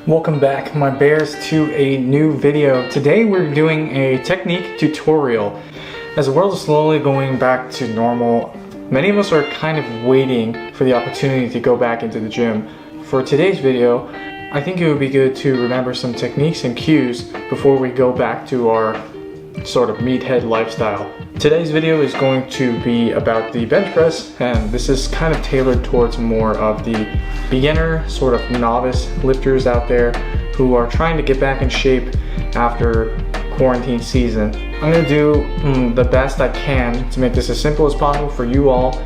Welcome back, my bears, to a new video. Today we're doing a technique tutorial. As the world is slowly going back to normal, many of us are kind of waiting for the opportunity to go back into the gym. For today's video, I think it would be good to remember some techniques and cues before we go back to our sort of meathead lifestyle. Today's video is going to be about the bench press, and this is kind of tailored towards more of the beginner, sort of novice lifters out there who are trying to get back in shape after quarantine season. I'm going to do the best I can to make this as simple as possible for you all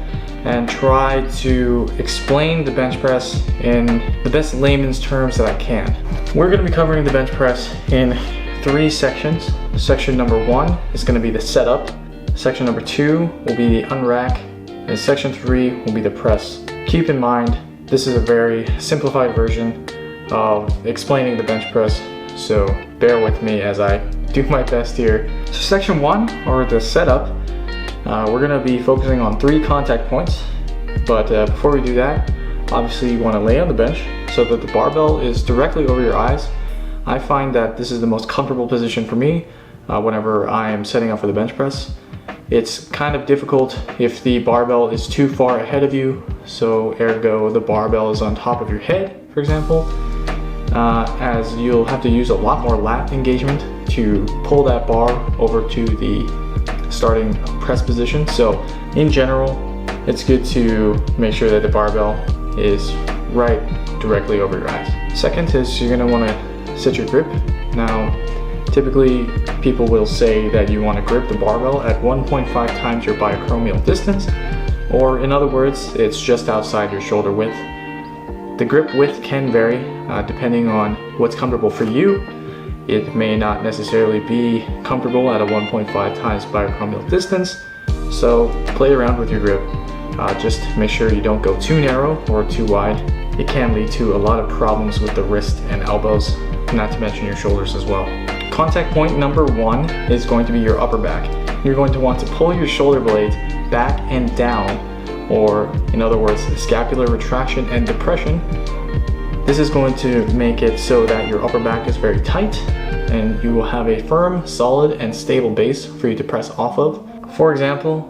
and try to explain the bench press in the best layman's terms that I can. We're going to be covering the bench press in 3 sections. Section number 1 is going to be the setup. Section number 2 will be the unrack, and section 3 will be the press. Keep in mind, this is a very simplified version of explaining the bench press, so bear with me as I do my best here. So section 1, or the setup, we're going to be focusing on 3 contact points, but before we do that, obviously you want to lay on the bench so that the barbell is directly over your eyes. I find that this is the most comfortable position for me whenever I am setting up for the bench press. It's kind of difficult if the barbell is too far ahead of you, so ergo the barbell is on top of your head, for example, as you'll have to use a lot more lat engagement to pull that bar over to the starting press position. So in general, it's good to make sure that the barbell is right directly over your eyes. Second is you're going to want to set your grip. Now, typically, people will say that you want to grip the barbell at 1.5 times your biacromial distance, or in other words, it's just outside your shoulder width. The grip width can vary depending on what's comfortable for you. It may not necessarily be comfortable at a 1.5 times biacromial distance, so play around with your grip. Just make sure you don't go too narrow or too wide. It can lead to a lot of problems with the wrist and elbows, not to mention your shoulders as well. Contact point number 1 is going to be your upper back. You're going to want to pull your shoulder blades back and down, or in other words, scapular retraction and depression. This is going to make it so that your upper back is very tight and you will have a firm, solid, and stable base for you to press off of. For example,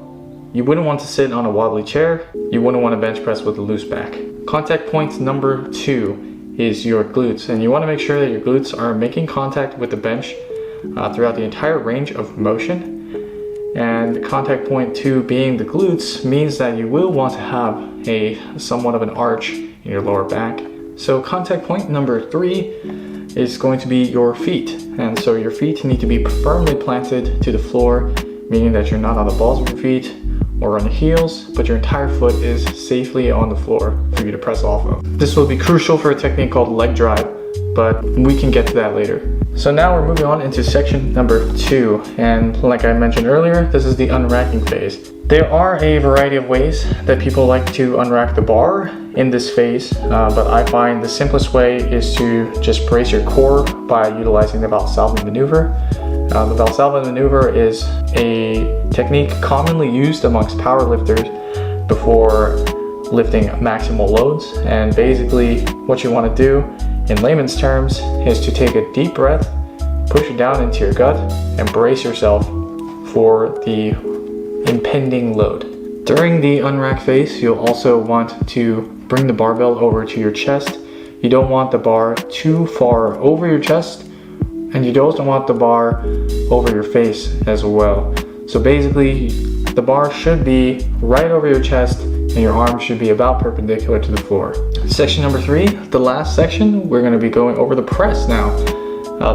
you wouldn't want to sit on a wobbly chair. You wouldn't want to bench press with a loose back. Contact point number 2 is your glutes, and you want to make sure that your glutes are making contact with the bench throughout the entire range of motion. And contact point 2 being the glutes means that you will want to have a somewhat of an arch in your lower back. So contact point number 3 is going to be your feet, and so your feet need to be firmly planted to the floor, meaning that you're not on the balls of your feet or on the heels, but your entire foot is safely on the floor for you to press off of. This will be crucial for a technique called leg drive, but we can get to that later. So now we're moving on into section number 2, and like I mentioned earlier, this is the unracking phase. There are a variety of ways that people like to unrack the bar in this phase, but I find the simplest way is to just brace your core by utilizing the Valsalva maneuver. The Valsalva maneuver is a technique commonly used amongst powerlifters before lifting maximal loads, and basically what you want to do in layman's terms is to take a deep breath, push it down into your gut, and brace yourself for the impending load. During the unrack phase, you'll also want to bring the barbell over to your chest. You don't want the bar too far over your chest, and you don't want the bar over your face as well. So basically, the bar should be right over your chest and your arms should be about perpendicular to the floor. Section number 3, the last section, we're going to be going over the press now.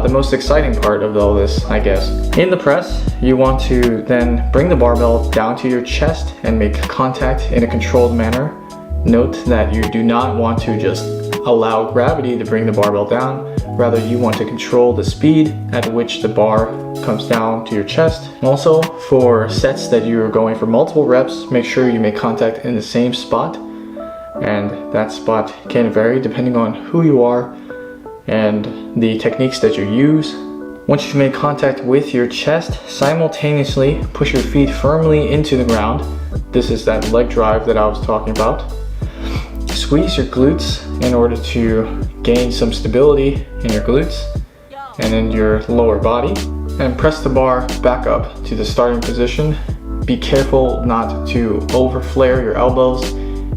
The most exciting part of all this, I guess. In the press, you want to then bring the barbell down to your chest and make contact in a controlled manner. Note that you do not want to just allow gravity to bring the barbell down. Rather, you want to control the speed at which the bar comes down to your chest. Also, for sets that you're going for multiple reps, make sure you make contact in the same spot. And that spot can vary depending on who you are and the techniques that you use. Once you've made contact with your chest, simultaneously push your feet firmly into the ground. This is that leg drive that I was talking about. Squeeze your glutes in order to gain some stability in your glutes and in your lower body. And press the bar back up to the starting position. Be careful not to over-flare your elbows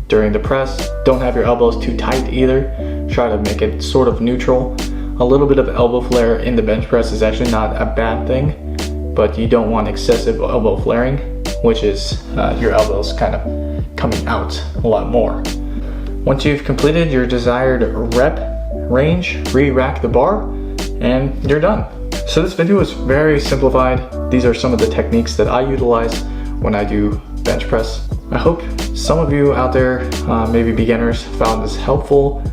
during the press. Don't have your elbows too tight either. Try to make it sort of neutral. A little bit of elbow flare in the bench press is actually not a bad thing, but you don't want excessive elbow flaring, which is your elbows kind of coming out a lot more. Once you've completed your desired rep range, re-rack the bar, and you're done. So this video is very simplified. These are some of the techniques that I utilize when I do bench press. I hope some of you out there, maybe beginners, found this helpful.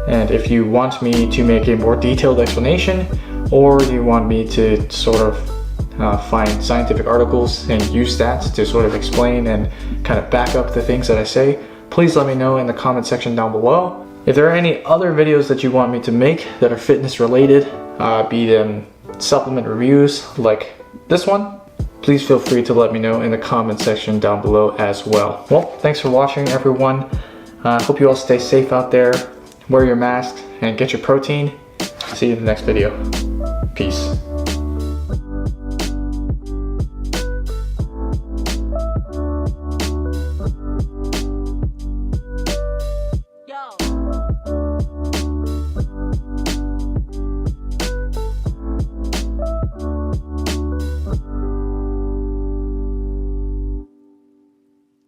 And if you want me to make a more detailed explanation, or you want me to sort of find scientific articles and use that to sort of explain and kind of back up the things that I say, please let me know in the comment section down below. If there are any other videos that you want me to make that are fitness related, be them supplement reviews like this one, please feel free to let me know in the comment section down below as well. Well, thanks for watching, everyone. Hope you all stay safe out there. Wear your mask and get your protein. See you in the next video. Peace.